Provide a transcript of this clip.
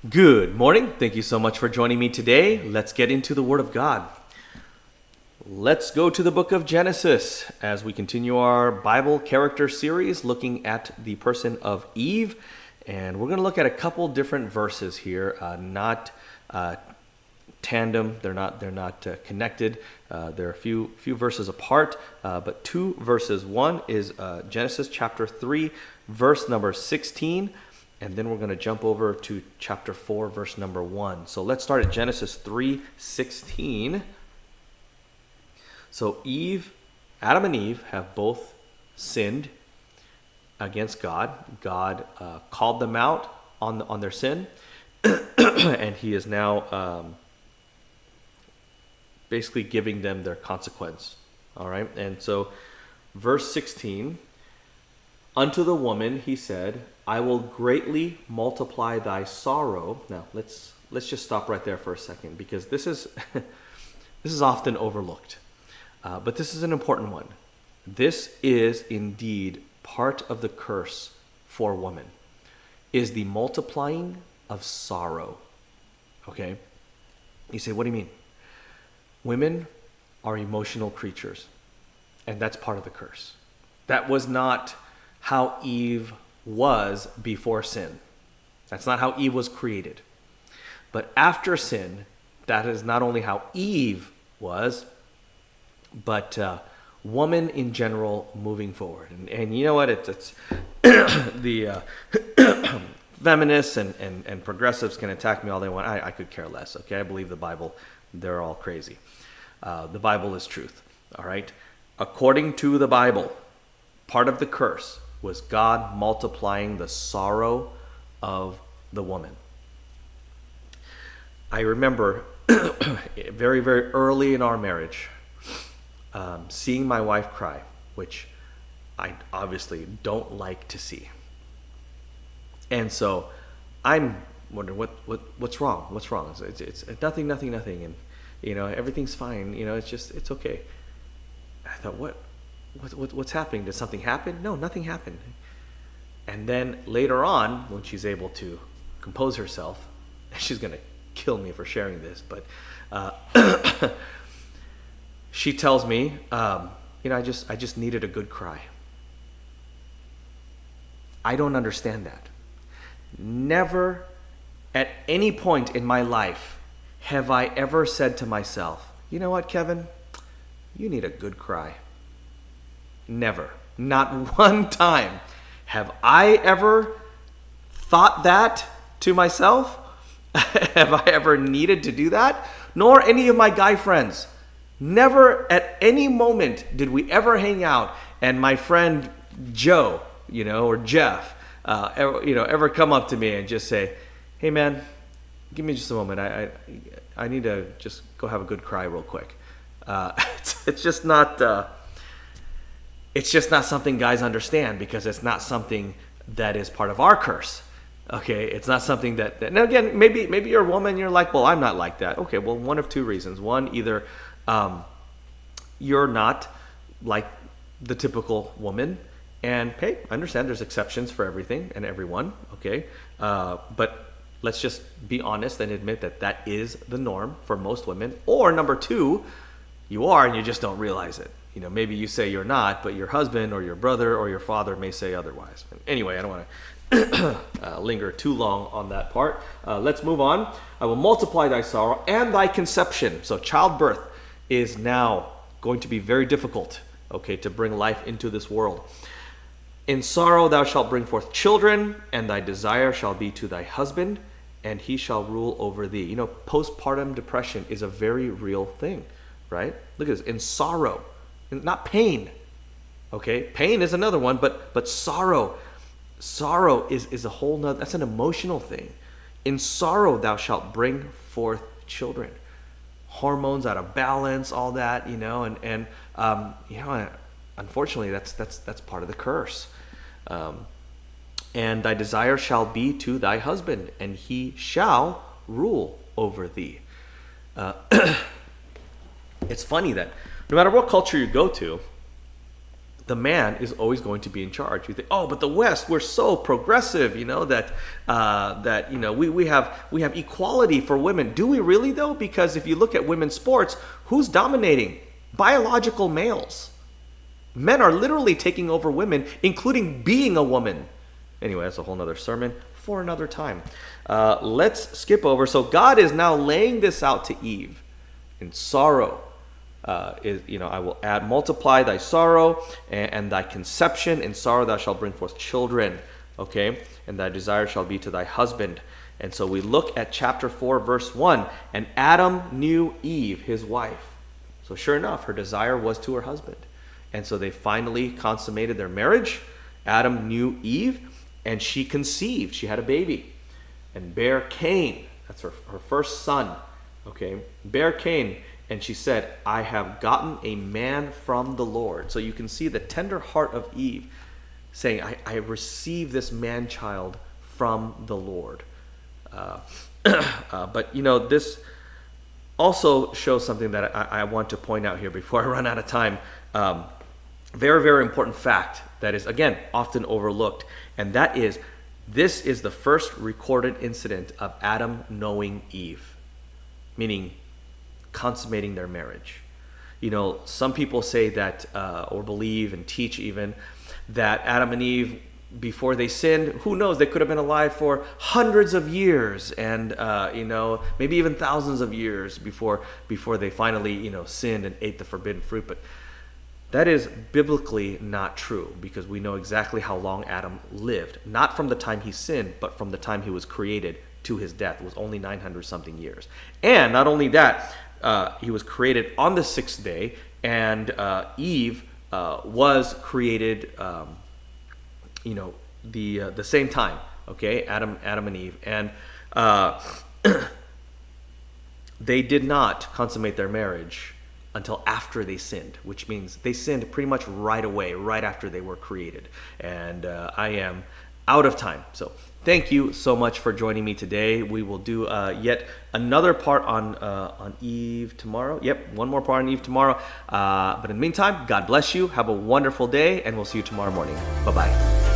Good morning. Thank you so much for joining me today. Let's get into the Word of God. Let's go to the book of Genesis as we continue our Bible character series looking at the person of Eve. And we're going to look at a couple different verses here, not tandem. They're not connected. They're a few verses apart, but two verses. One is Genesis chapter 3, verse number 16. And then we're going to jump over to chapter 4, verse number 1. So let's start at Genesis 3:16. So Adam and Eve have both sinned against God. God called them out on their sin, and he is now basically giving them their consequence. All right, and so verse 16, unto the woman he said, I will greatly multiply thy sorrow. Now let's just stop right there for a second, because this is this is often overlooked, but this is an important one. This is indeed part of the curse for woman, is the multiplying of sorrow. Okay, you say, what do you mean? Women are emotional creatures, and that's part of the curse. That was not how Eve was before sin. That's not how Eve was created. But after sin, that is not only how Eve was, but woman in general moving forward. And you know what? It's the feminists and progressives can attack me all they want. I could care less, okay? I believe the Bible. They're all crazy. The Bible is truth, all right? According to the Bible, part of the curse was God multiplying the sorrow of the woman. I remember very, very early in our marriage, seeing my wife cry, which I obviously don't like to see. And so I'm wondering, what's wrong? What's wrong? It's nothing, and everything's fine. It's okay. I thought, what's happening? Did something happen? No, nothing happened. And then later on, when she's able to compose herself, she's going to kill me for sharing this, but she tells me, I just needed a good cry. I don't understand that. Never at any point in my life have I ever said to myself, you know what, Kevin? You need a good cry. Never. Not one time have I ever thought that to myself. Have I ever needed to do that? Nor any of my guy friends. Never at any moment did we ever hang out and my friend Joe, or Jeff, ever come up to me and just say, hey man, give me just a moment. I need to just go have a good cry real quick. It's just not... It's just not something guys understand, because it's not something that is part of our curse. Okay, it's not something that now again, maybe you're a woman, you're like, well, I'm not like that. Okay, well, one of two reasons. One, either you're not like the typical woman, and hey, I understand there's exceptions for everything and everyone, okay? But let's just be honest and admit that is the norm for most women. Or number two, you are and you just don't realize it. Maybe you say you're not, but your husband or your brother or your father may say otherwise. Anyway, I don't want to linger too long on that part. Let's move on. I will multiply thy sorrow and thy conception. So childbirth is now going to be very difficult, okay, to bring life into this world. In sorrow thou shalt bring forth children, and thy desire shall be to thy husband, and he shall rule over thee. Postpartum depression is a very real thing, right? Look at this. In sorrow. Not pain, okay? Pain is another one, but sorrow is a whole nother, that's an emotional thing. In sorrow thou shalt bring forth children. Hormones out of balance, all that, and unfortunately that's part of the curse. And thy desire shall be to thy husband, and he shall rule over thee. It's funny that no matter what culture you go to, the man is always going to be in charge. You think, oh, but the West, we're so progressive, that we have equality for women. Do we really though? Because if you look at women's sports, who's dominating? Biological males. Men are literally taking over women, including being a woman. Anyway, that's a whole nother sermon for another time. Let's skip over. So God is now laying this out to Eve. In sorrow, I will multiply thy sorrow and thy conception. In sorrow thou shalt bring forth children. Okay, and thy desire shall be to thy husband. And so we look at chapter 4, verse 1, and Adam knew Eve, his wife. So sure enough, her desire was to her husband. And so they finally consummated their marriage. Adam knew Eve, and she conceived. She had a baby and bare Cain. That's her first son. Okay, bare Cain. And she said, I have gotten a man from the Lord. So you can see the tender heart of Eve saying, I received this man-child from the Lord. But this also shows something that I want to point out here before I run out of time. Very, very important fact that is, again, often overlooked. And that is, this is the first recorded incident of Adam knowing Eve, meaning consummating their marriage. Some people say that, or believe and teach even, that Adam and Eve, before they sinned, who knows, they could have been alive for hundreds of years and, maybe even thousands of years before they finally, sinned and ate the forbidden fruit. But that is biblically not true, because we know exactly how long Adam lived, not from the time he sinned, but from the time he was created to his death. It was only 900 something years. And not only that, he was created on the sixth day, and Eve was created, the same time. Okay, Adam and Eve, and they did not consummate their marriage until after they sinned, which means they sinned pretty much right away, right after they were created. And I am out of time. So thank you so much for joining me today. We will do yet another part on Eve tomorrow. Yep, one more part on Eve tomorrow. But in the meantime, God bless you. Have a wonderful day, and we'll see you tomorrow morning. Bye-bye.